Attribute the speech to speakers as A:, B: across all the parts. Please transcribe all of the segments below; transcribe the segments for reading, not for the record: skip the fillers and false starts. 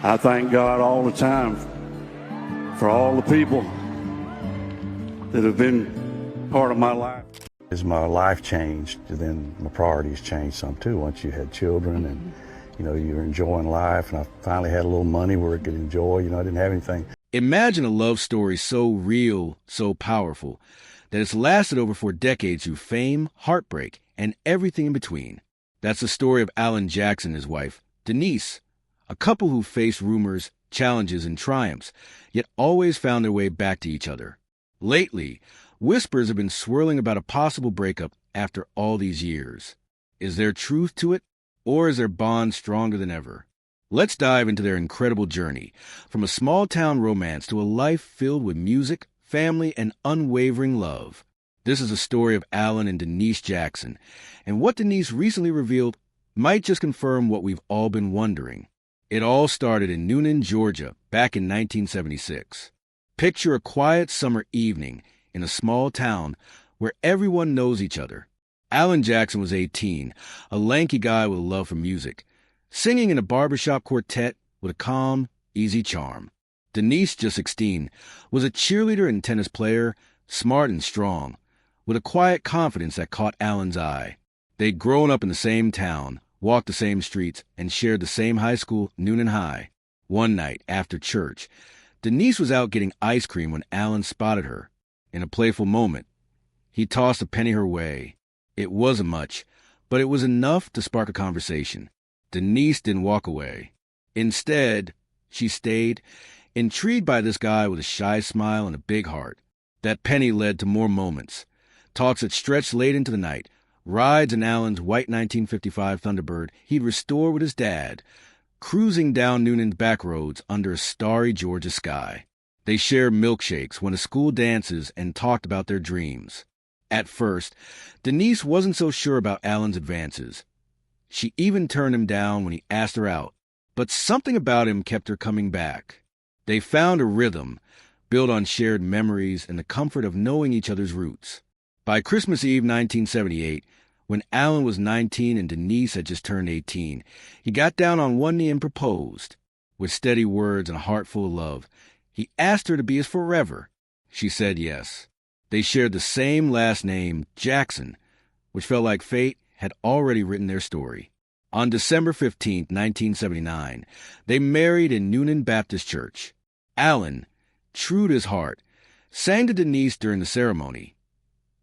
A: I thank God all the time for all the people that have been part of my life.
B: As my life changed, then my priorities changed some too. Once you had children and, you're enjoying life, and I finally had a little money where I could enjoy, I didn't have anything.
C: Imagine a love story so real, so powerful, that it's lasted over 4 decades through fame, heartbreak, and everything in between. That's the story of Alan Jackson and his wife, Denise, a couple who faced rumors, challenges, and triumphs, yet always found their way back to each other. Lately, whispers have been swirling about a possible breakup after all these years. Is there truth to it, or is their bond stronger than ever? Let's dive into their incredible journey, from a small-town romance to a life filled with music, family, and unwavering love. This is the story of Alan and Denise Jackson, and what Denise recently revealed might just confirm what we've all been wondering. It all started in Newnan, Georgia, back in 1976. Picture a quiet summer evening in a small town where everyone knows each other. Alan Jackson was 18, a lanky guy with a love for music, singing in a barbershop quartet with a calm, easy charm. Denise, just 16, was a cheerleader and tennis player, smart and strong, with a quiet confidence that caught Alan's eye. They'd grown up in the same town, walked the same streets, and shared the same high school, Newnan High. One night, after church, Denise was out getting ice cream when Alan spotted her. In a playful moment, he tossed a penny her way. It wasn't much, but it was enough to spark a conversation. Denise didn't walk away. Instead, she stayed, intrigued by this guy with a shy smile and a big heart. That penny led to more moments, talks that stretched late into the night, rides in Alan's white 1955 Thunderbird he'd restore with his dad, cruising down Newnan's back roads under a starry Georgia sky. They shared milkshakes, went to school dances, and talked about their dreams. At first, Denise wasn't so sure about Alan's advances. She even turned him down when he asked her out, but something about him kept her coming back. They found a rhythm, built on shared memories and the comfort of knowing each other's roots. By Christmas Eve 1978, when Alan was 19 and Denise had just turned 18, he got down on one knee and proposed. With steady words and a heart full of love, he asked her to be his forever. She said yes. They shared the same last name, Jackson, which felt like fate had already written their story. On December 15, 1979, they married in Newnan Baptist Church. Alan, true to his heart, sang to Denise during the ceremony.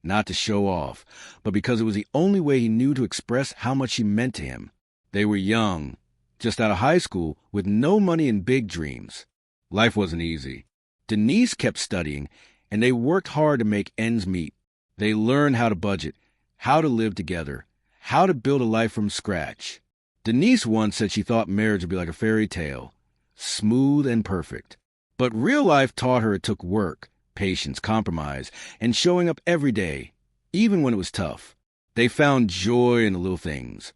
C: Not to show off, but because it was the only way he knew to express how much she meant to him. They were young, just out of high school, with no money and big dreams. Life wasn't easy. Denise kept studying, and they worked hard to make ends meet. They learned how to budget, how to live together, how to build a life from scratch. Denise once said she thought marriage would be like a fairy tale, smooth and perfect. But real life taught her it took work, patience, compromise, and showing up every day, even when it was tough. They found joy in the little things.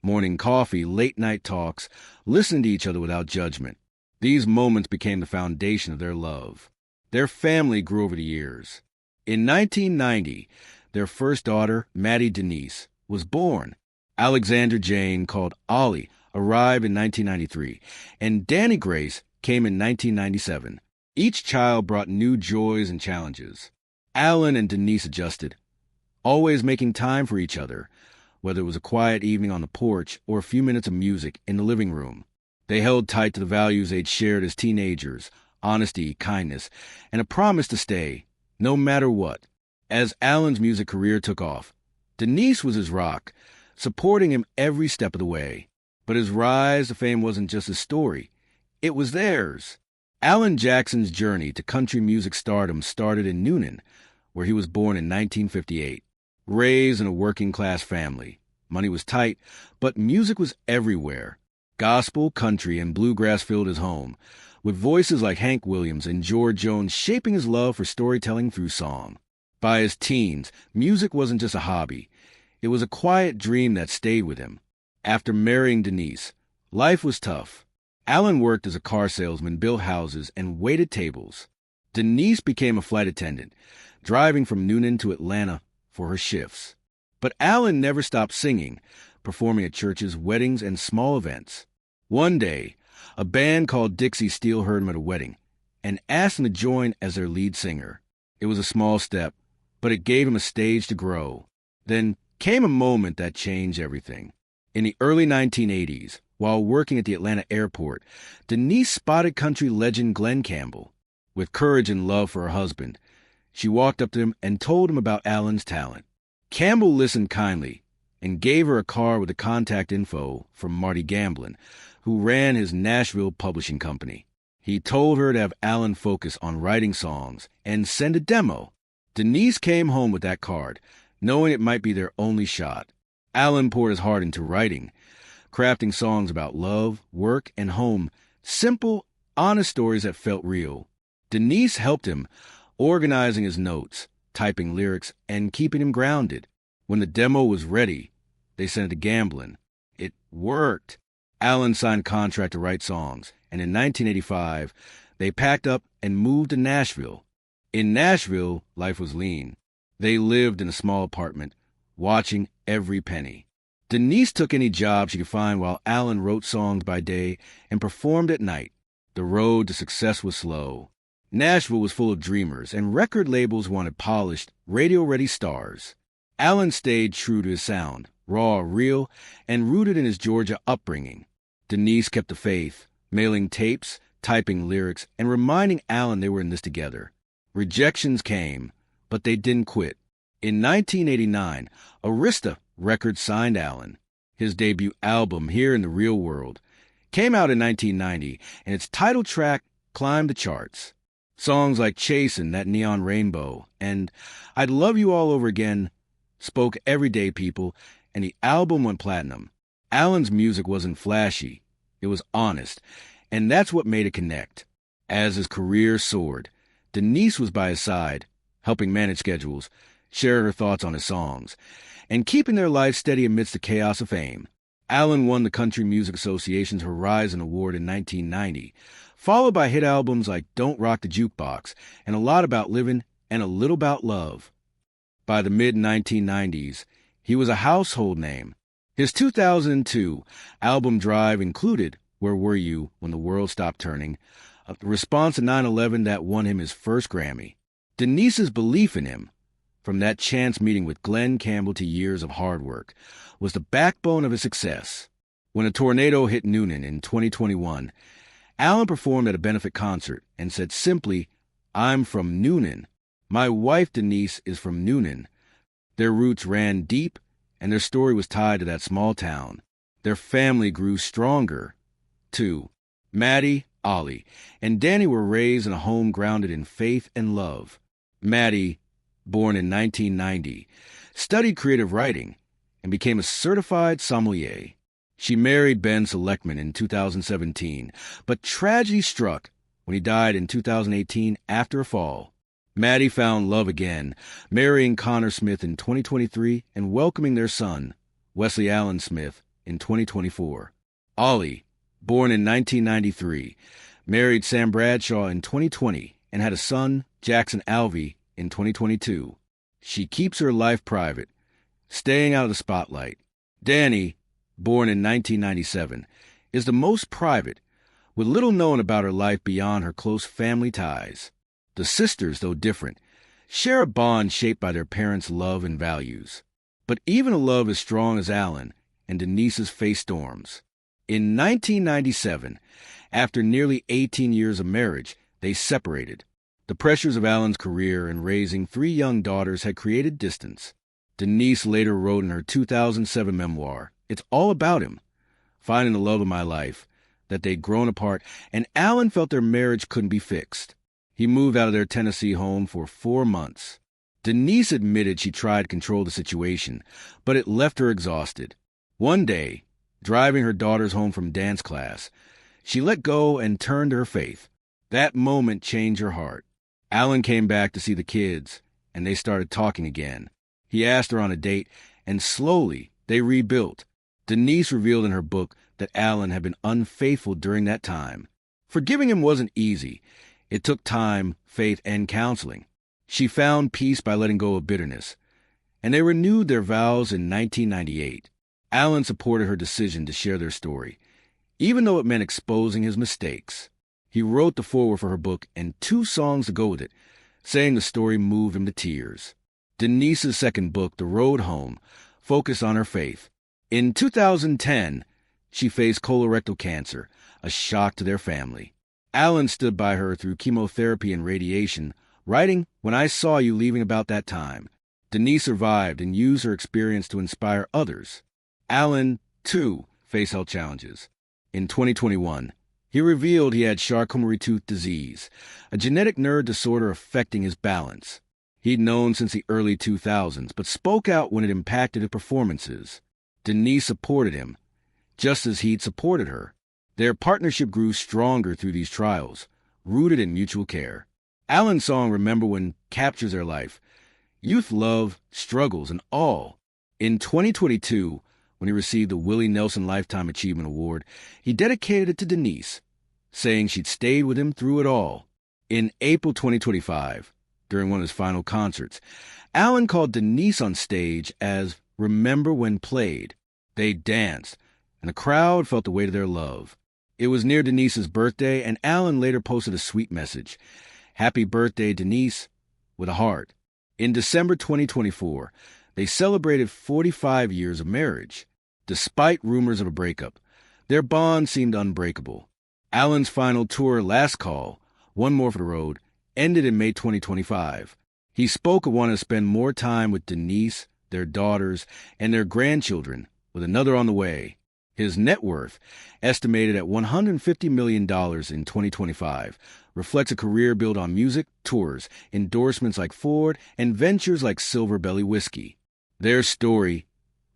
C: Morning coffee, late-night talks, listening to each other without judgment. These moments became the foundation of their love. Their family grew over the years. In 1990, their first daughter, Maddie Denise, was born. Alexandra Jane, called Ollie, arrived in 1993, and Danny Grace came in 1997. Each child brought new joys and challenges. Alan and Denise adjusted, always making time for each other, whether it was a quiet evening on the porch or a few minutes of music in the living room. They held tight to the values they'd shared as teenagers, honesty, kindness, and a promise to stay, no matter what. As Alan's music career took off, Denise was his rock, supporting him every step of the way. But his rise to fame wasn't just his story. It was theirs. Alan Jackson's journey to country music stardom started in Newnan, where he was born in 1958. Raised in a working-class family, money was tight, but music was everywhere. Gospel, country, and bluegrass filled his home, with voices like Hank Williams and George Jones shaping his love for storytelling through song. By his teens, music wasn't just a hobby. It was a quiet dream that stayed with him. After marrying Denise, life was tough. Alan worked as a car salesman, built houses, and waited tables. Denise became a flight attendant, driving from Newnan to Atlanta for her shifts. But Alan never stopped singing, performing at churches, weddings, and small events. One day, A band called Dixie Steele heard him at a wedding and asked him to join as their lead singer. It was a small step, but it gave him a stage to grow. Then came a moment that changed everything. In the early 1980s, while working at the Atlanta airport, Denise spotted country legend Glen Campbell. With courage and love for her husband, she walked up to him and told him about Alan's talent. Campbell listened kindly and gave her a card with the contact info from Marty Gamblin, who ran his Nashville publishing company. He told her to have Alan focus on writing songs and send a demo. Denise came home with that card, knowing it might be their only shot. Alan poured his heart into writing, crafting songs about love, work, and home, simple, honest stories that felt real. Denise helped him, organizing his notes, typing lyrics, and keeping him grounded. When the demo was ready, they sent it to Gamblin. It worked. Alan signed a contract to write songs, and in 1985, they packed up and moved to Nashville. In Nashville, life was lean. They lived in a small apartment, watching every penny. Denise took any job she could find while Alan wrote songs by day and performed at night. The road to success was slow. Nashville was full of dreamers, and record labels wanted polished, radio-ready stars. Alan stayed true to his sound, raw, real, and rooted in his Georgia upbringing. Denise kept the faith, mailing tapes, typing lyrics, and reminding Alan they were in this together. Rejections came, but they didn't quit. In 1989, Arista Records signed Alan. His debut album, Here in the Real World, came out in 1990, and its title track climbed the charts. Songs like Chasin', That Neon Rainbow, and I'd Love You All Over Again spoke everyday people, and the album went platinum. Alan's music wasn't flashy. It was honest, and that's what made it connect. As his career soared, Denise was by his side, helping manage schedules, sharing her thoughts on his songs, and keeping their life steady amidst the chaos of fame. Alan won the Country Music Association's Horizon Award in 1990, followed by hit albums like Don't Rock the Jukebox and A Lot About Livin' and A Little About Love. By the mid-1990s, he was a household name. His 2002 album Drive included Where Were You When the World Stopped Turning, a response to 9/11 that won him his first Grammy. Denise's belief in him, from that chance meeting with Glen Campbell to years of hard work, was the backbone of his success. When a tornado hit Newnan in 2021, Alan performed at a benefit concert and said simply, "I'm from Newnan. My wife Denise is from Newnan." Their roots ran deep, and their story was tied to that small town. Their family grew stronger, too. Maddie, Ollie, and Danny were raised in a home grounded in faith and love. Maddie, born in 1990, studied creative writing and became a certified sommelier. She married Ben Selectman in 2017, but tragedy struck when he died in 2018 after a fall. Maddie found love again, marrying Connor Smith in 2023 and welcoming their son, Wesley Allen Smith, in 2024. Ollie, born in 1993, married Sam Bradshaw in 2020 and had a son, Jackson Alvey, in 2022. She keeps her life private, staying out of the spotlight. Danny, born in 1997, is the most private, with little known about her life beyond her close family ties. The sisters, though different, share a bond shaped by their parents' love and values. But even a love as strong as Alan and Denise's faced storms. In 1997, after nearly 18 years of marriage, they separated. The pressures of Alan's career and raising 3 young daughters had created distance. Denise later wrote in her 2007 memoir, "It's all about him, finding the love of my life," that they'd grown apart, and Alan felt their marriage couldn't be fixed. He moved out of their Tennessee home for 4 months. Denise admitted she tried to control the situation, but it left her exhausted. One day, driving her daughters home from dance class, she let go and turned to her faith. That moment changed her heart. Alan came back to see the kids, and they started talking again. He asked her on a date, and slowly they rebuilt. Denise revealed in her book that Alan had been unfaithful during that time. Forgiving him wasn't easy. It took time, faith, and counseling. She found peace by letting go of bitterness, and they renewed their vows in 1998. Alan supported her decision to share their story, even though it meant exposing his mistakes. He wrote the foreword for her book and 2 songs to go with it, saying the story moved him to tears. Denise's second book, The Road Home, focused on her faith. In 2010, she faced colorectal cancer, a shock to their family. Alan stood by her through chemotherapy and radiation, writing, "When I saw you leaving about that time." Denise survived and used her experience to inspire others. Alan, too, faced health challenges. In 2021, he revealed he had Charcot-Marie-Tooth disease, a genetic nerve disorder affecting his balance. He'd known since the early 2000s, but spoke out when it impacted his performances. Denise supported him, just as he'd supported her. Their partnership grew stronger through these trials, rooted in mutual care. Alan's song Remember When captures their life, youth love, struggles, and all. In 2022, when he received the Willie Nelson Lifetime Achievement Award, he dedicated it to Denise, saying she'd stayed with him through it all. In April 2025, during one of his final concerts, Alan called Denise on stage as Remember When played. They danced, and the crowd felt the weight of their love. It was near Denise's birthday, and Alan later posted a sweet message. "Happy birthday, Denise," with a heart. In December 2024, they celebrated 45 years of marriage. Despite rumors of a breakup, their bond seemed unbreakable. Alan's final tour, Last Call, One More for the Road, ended in May 2025. He spoke of wanting to spend more time with Denise, their daughters, and their grandchildren, with another on the way. His net worth, estimated at $150 million in 2025, reflects a career built on music, tours, endorsements like Ford, and ventures like Silver Belly Whiskey. Their story,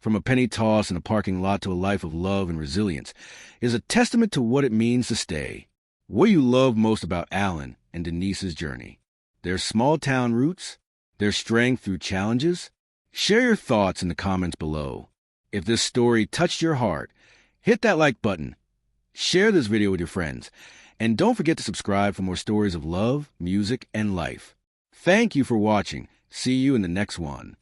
C: from a penny toss in a parking lot to a life of love and resilience, is a testament to what it means to stay. What do you love most about Alan and Denise's journey? Their small-town roots? Their strength through challenges? Share your thoughts in the comments below. If this story touched your heart, hit that like button, share this video with your friends, and don't forget to subscribe for more stories of love, music, and life. Thank you for watching. See you in the next one.